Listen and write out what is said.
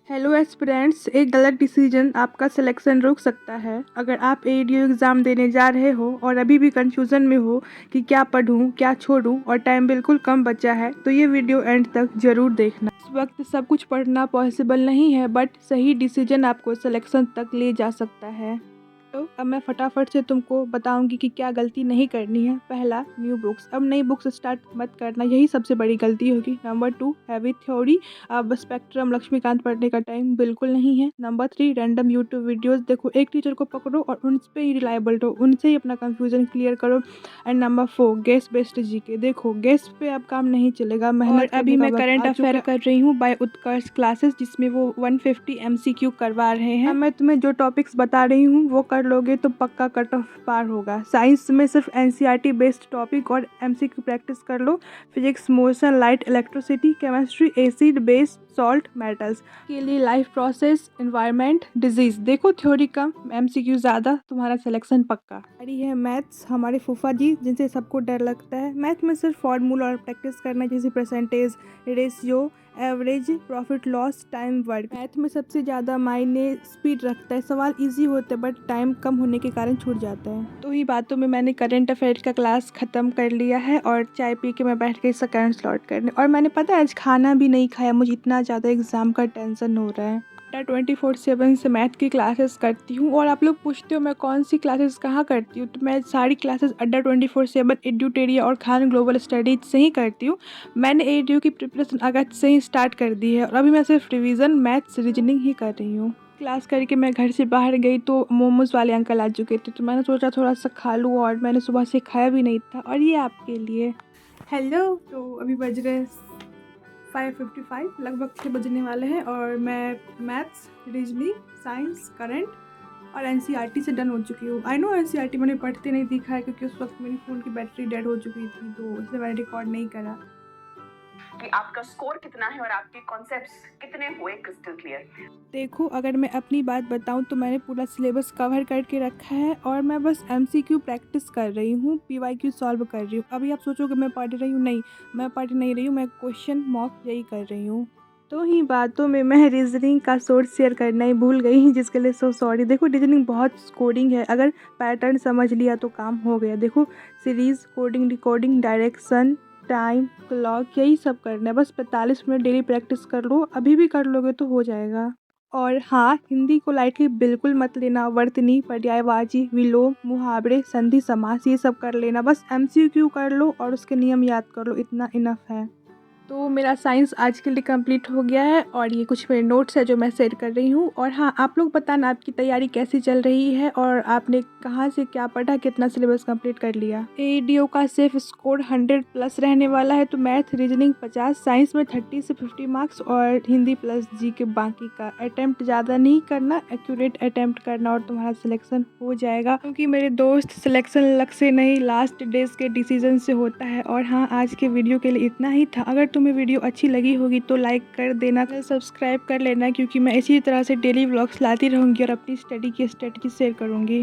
Hello aspirants, एक गलत decision आपका सिलेक्शन रोक सकता है। अगर आप एडीओ एग्ज़ाम देने जा रहे हो और अभी भी कंफ्यूजन में हो कि क्या पढूं, क्या छोड़ूं और टाइम बिल्कुल कम बचा है, तो ये वीडियो एंड तक ज़रूर देखना। इस वक्त सब कुछ पढ़ना पॉसिबल नहीं है, बट सही डिसीजन आपको सिलेक्शन तक ले जा सकता है। तो अब मैं फटाफट से तुमको बताऊंगी कि क्या गलती नहीं करनी है। पहला, न्यू बुक्स। अब नई बुक्स स्टार्ट मत करना, यही सबसे बड़ी गलती होगी। Number 2, heavy theory. अब स्पेक्ट्रम लक्ष्मीकांत पढ़ने का टाइम बिल्कुल नहीं है। नंबर 3, रैंडम यूट्यूब वीडियोस देखो, एक टीचर को पकड़ो और उन पे ही रिलायबल रहो, उनसे ही अपना कंफ्यूजन क्लियर करो। And number 4, guess based GK. देखो, गेस पे अब काम नहीं चलेगा, मेहनत करने अभी मैं करंट अफेयर कर रही हूँ बाय उत्कर्ष क्लासेस, जिसमें वो 150 MCQ करवा रहे हैं। मैं तुम्हें जो टॉपिक्स बता रही हूँ वो कर लोगे तो पक्का कट ऑफ पार होगा। साइंस में सिर्फ एनसीईआरटी बेस्ड टॉपिक और एमसीक्यू प्रैक्टिस कर लो। Physics, motion, light, electricity, chemistry, acid, base, salt, metals के लिए लाइफ प्रोसेस, एनवायरनमेंट, डिजीज। देखो, थ्योरी कम, एमसीक्यू ज़्यादा, तुम्हारा सिलेक्शन पक्का। अरे है मैथ्स, हमारे फूफा जी जिनसे सबको डर लगता है। मैथ में सिर्फ फॉर्मूला और प्रैक्टिस करना, जैसे percentage, ratio, average, profit loss, time work. Math में सबसे ज़्यादा मायने स्पीड रखता है। सवाल इजी होते हैं बट टाइम कम होने के कारण छूट जाता है। तो ही बातों में मैंने करंट अफेयर का क्लास ख़त्म कर लिया है और चाय पी के मैं बैठ गई सेकंड स्लॉट करने। और मैंने पता है आज खाना भी नहीं खाया, मुझे इतना ज़्यादा एग्ज़ाम का टेंशन हो रहा है। 24/7 से मैथ की क्लासेस करती हूँ। और आप लोग पूछते हो मैं कौन सी क्लासेस कहाँ करती हूँ, तो मैं सारी क्लासेस अड्डा 24/7 एड्यूटेरिया और खान ग्लोबल स्टडीज से ही करती हूँ। मैंने एडीयू की प्रिपरेशन अगस्त से ही स्टार्ट कर दी है और अभी मैं सिर्फ रिवीजन, मैथ्स, रीजनिंग ही कर रही हूँ। क्लास करके मैं घर से बाहर गई तो मोमोज़ वाले अंकल आ चुके थे, तो मैंने सोचा थोड़ा सा खा लूँ और मैंने सुबह से खाया भी नहीं था। और ये आपके लिए। हेलो, तो अभी बज रहे 5:55, लगभग 6 बजने वाले हैं और मैं मैथ्स, रीजनिंग, साइंस, करंट और एनसीईआरटी से डन हो चुकी हूँ। आई नो एनसीईआरटी मैंने पढ़ते नहीं दिखा है क्योंकि उस वक्त मेरी फ़ोन की बैटरी डेड हो चुकी थी, तो इसलिए मैंने रिकॉर्ड नहीं करा कि आपका स्कोर कितना है और आपके कॉन्सेप्ट्स कितने हुए क्रिस्टल क्लियर। देखो, अगर मैं अपनी बात बताऊं तो मैंने पूरा सिलेबस कवर करके रखा है और मैं बस एमसीक्यू प्रैक्टिस कर रही हूँ, पीवाईक्यू सॉल्व कर रही हूँ। अभी आप सोचोगे मैं पढ़ रही हूँ, नहीं, मैं पढ़ नहीं रही हूँ, मैं क्वेश्चन मॉक यही कर रही हूँ। तो ही बातों में मैं रीजनिंग का सोर्स शेयर करना ही भूल गई, जिसके लिए सो सॉरी। देखो, रीजनिंग बहुत स्कोरिंग है, अगर पैटर्न समझ लिया तो काम हो गया। देखो, series, coding, decoding, direction, time, clock, यही सब करना है। बस 45 मिनट डेली प्रैक्टिस कर लो, अभी भी कर लोगे तो हो जाएगा। और हाँ, हिंदी को लाइटली बिल्कुल मत लेना। वर्तनी, पर्यायवाची, विलोम, मुहावरे, संधि, समास, ये सब कर लेना। बस एमसीक्यू कर लो और उसके नियम याद कर लो, इतना इनफ है। तो मेरा साइंस आज के लिए कंप्लीट हो गया है और ये कुछ मेरे नोट्स है जो मैं शेयर कर रही हूँ। और हाँ, आप लोग बताना आपकी तैयारी कैसी चल रही है और आपने कहाँ से क्या पढ़ा, कितना सिलेबस कंप्लीट कर लिया। एडीओ का सेफ स्कोर 100+ रहने वाला है, तो मैथ, रीजनिंग 50, साइंस में 30 से 50 मार्क्स और हिंदी प्लस जी के बाकी का। अटैम्प्ट ज़्यादा नहीं करना, एक्यूरेट अटैम्प्ट करना और तुम्हारा सिलेक्शन हो जाएगा, क्योंकि मेरे दोस्त सिलेक्शन लक से नहीं लास्ट डेज के डिसीजन से होता है। और हाँ, आज के वीडियो के लिए इतना ही था। अगर तुम्हें वीडियो अच्छी लगी होगी तो लाइक कर देना, सब्सक्राइब कर लेना, क्योंकि मैं इसी तरह से डेली व्लॉग्स लाती रहूँगी और अपनी स्टडी की स्ट्रेटजी शेयर करूँगी।